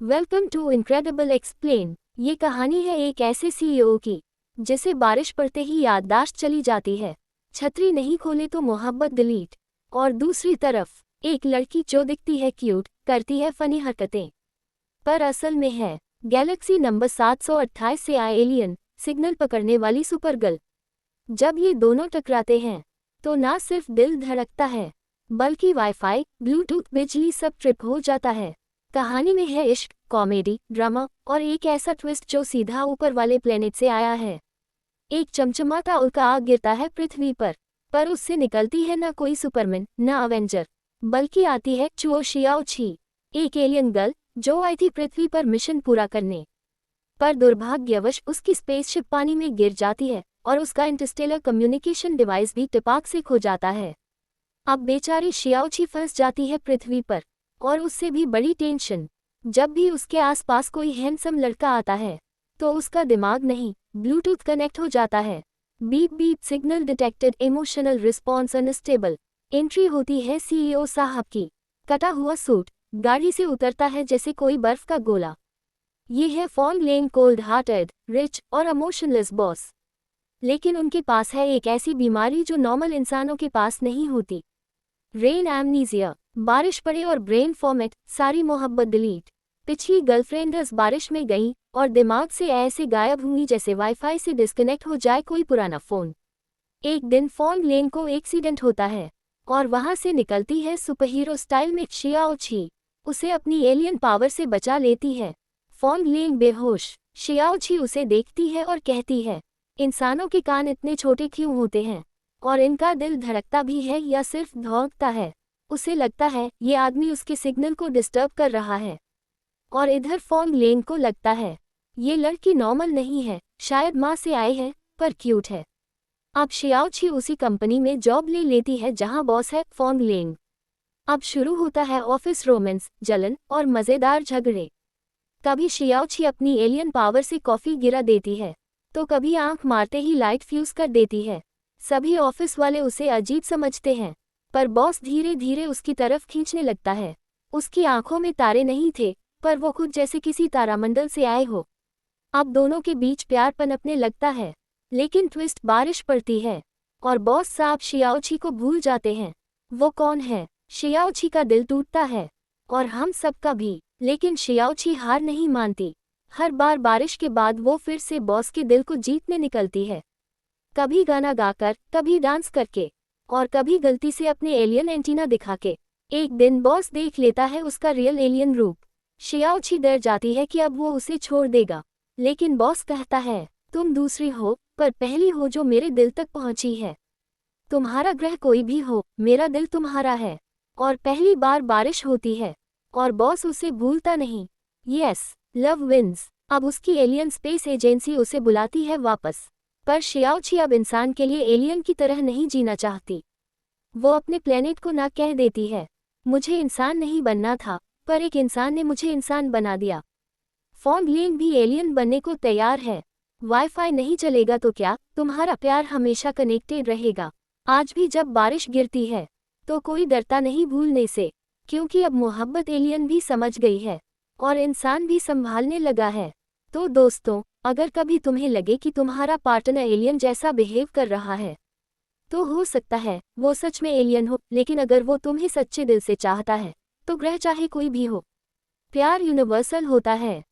Welcome to incredible explain. ये कहानी है एक ऐसे सीईओ की जिसे बारिश पड़ते ही याददाश्त चली जाती है, छतरी नहीं खोले तो मोहब्बत डिलीट। और दूसरी तरफ एक लड़की जो दिखती है क्यूट, करती है फनी हरकतें, पर असल में है गैलेक्सी नंबर 728 से आए एलियन सिग्नल पकड़ने वाली सुपरगर्ल। जब ये दोनों टकराते हैं तो ना सिर्फ दिल धड़कता है, बल्कि वाईफाई, ब्लूटूथ, बिजली सब ट्रिप हो जाता है। कहानी में है इश्क, कॉमेडी, ड्रामा और एक ऐसा ट्विस्ट जो सीधा ऊपर वाले प्लेनेट से आया है। एक चमचमाता उल्का आग गिरता है पृथ्वी पर उससे निकलती है ना कोई सुपरमैन, ना अवेंजर, बल्कि आती है चुओ शियाओ छी, एक एलियन गर्ल जो आई थी पृथ्वी पर मिशन पूरा करने। पर दुर्भाग्यवश उसकी स्पेसशिप पानी में गिर जाती है और उसका इंटरस्टेलर कम्युनिकेशन डिवाइस भी टिपाक से खो जाता है। अब बेचारी शियाओची फंस जाती है पृथ्वी पर, और उससे भी बड़ी टेंशन। जब भी उसके आसपास कोई हैंडसम लड़का आता है तो उसका दिमाग नहीं, ब्लूटूथ कनेक्ट हो जाता है। Beep beep signal detected, emotional response unstable. Entry होती है सीईओ साहब की। कटा हुआ सूट, गाड़ी से उतरता है जैसे कोई बर्फ का गोला। ये है फॉन्ग लेन, कोल्ड हार्टेड, रिच और इमोशनलेस बॉस। लेकिन उनके पास है एक ऐसी बीमारी जो नॉर्मल इंसानों के पास नहीं होती, रेन एमनीजिया। बारिश पड़े और ब्रेन फॉर्मेट, सारी मोहब्बत डिलीट। पिछली गर्लफ्रेंड्स बारिश में गईं और दिमाग से ऐसे गायब हुई जैसे वाईफाई से डिस्कनेक्ट हो जाए कोई पुराना फोन। एक दिन फॉन्ग लेन को एक्सीडेंट होता है और वहां से निकलती है सुपरहीरो स्टाइल में शियाओ छी। उसे अपनी एलियन पावर से बचा लेती है। फॉन्ग लेन बेहोश, शियाओ छी उसे देखती है और कहती है, इंसानों के कान इतने छोटे क्यों होते हैं, और इनका दिल धड़कता भी है या सिर्फ धौंकता है। उसे लगता है ये आदमी उसके सिग्नल को डिस्टर्ब कर रहा है। और इधर फॉन्ग लेन को लगता है ये लड़की नॉर्मल नहीं है, शायद माँ से आए है, पर क्यूट है। अब शियाओची उसी कंपनी में जॉब ले लेती है जहां बॉस है फॉन्ग लेन। अब शुरू होता है ऑफिस रोमांस, जलन और मज़ेदार झगड़े। कभी शियाओची अपनी एलियन पावर से कॉफ़ी गिरा देती है तो कभी आंख मारते ही लाइट फ्यूज कर देती है। सभी ऑफिस वाले उसे अजीब समझते हैं, पर बॉस धीरे धीरे उसकी तरफ खींचने लगता है। उसकी आंखों में तारे नहीं थे, पर वो खुद जैसे किसी तारामंडल से आए हो। अब दोनों के बीच प्यार पनपने लगता है, लेकिन ट्विस्ट, बारिश पड़ती है और बॉस साहब शियाओची को भूल जाते हैं। वो कौन है? शियाओची का दिल टूटता है और हम सबका भी, लेकिन शियाओची हार नहीं मानती। हर बार बारिश के बाद वो फिर से बॉस के दिल को जीतने निकलती है, कभी गाना गाकर, कभी डांस करके, और कभी गलती से अपने एलियन एंटीना दिखा के। एक दिन बॉस देख लेता है उसका रियल एलियन रूप। शियाओची डर जाती है कि अब वो उसे छोड़ देगा, लेकिन बॉस कहता है, तुम दूसरी हो, पर पहली हो जो मेरे दिल तक पहुंची है। तुम्हारा ग्रह कोई भी हो, मेरा दिल तुम्हारा है। और पहली बार बारिश होती है और बॉस उसे भूलता नहीं। Yes, love wins. अब उसकी एलियन स्पेस एजेंसी उसे बुलाती है वापस, पर शियाओची अब इंसान के लिए एलियन की तरह नहीं जीना चाहती। वो अपने प्लेनेट को ना कह देती है, मुझे इंसान नहीं बनना था, पर एक इंसान ने मुझे इंसान बना दिया। फॉन्ग लेन भी एलियन बनने को तैयार है। वाईफाई नहीं चलेगा तो क्या, तुम्हारा प्यार हमेशा कनेक्टेड रहेगा। आज भी जब बारिश गिरती है तो कोई डरता नहीं भूलने से, क्योंकि अब मोहब्बत एलियन भी समझ गई है और इंसान भी संभालने लगा है। तो दोस्तों, अगर कभी तुम्हें लगे कि तुम्हारा पार्टनर एलियन जैसा बिहेव कर रहा है, तो हो सकता है वो सच में एलियन हो। लेकिन अगर वो तुम्हें सच्चे दिल से चाहता है तो ग्रह चाहे कोई भी हो, प्यार यूनिवर्सल होता है।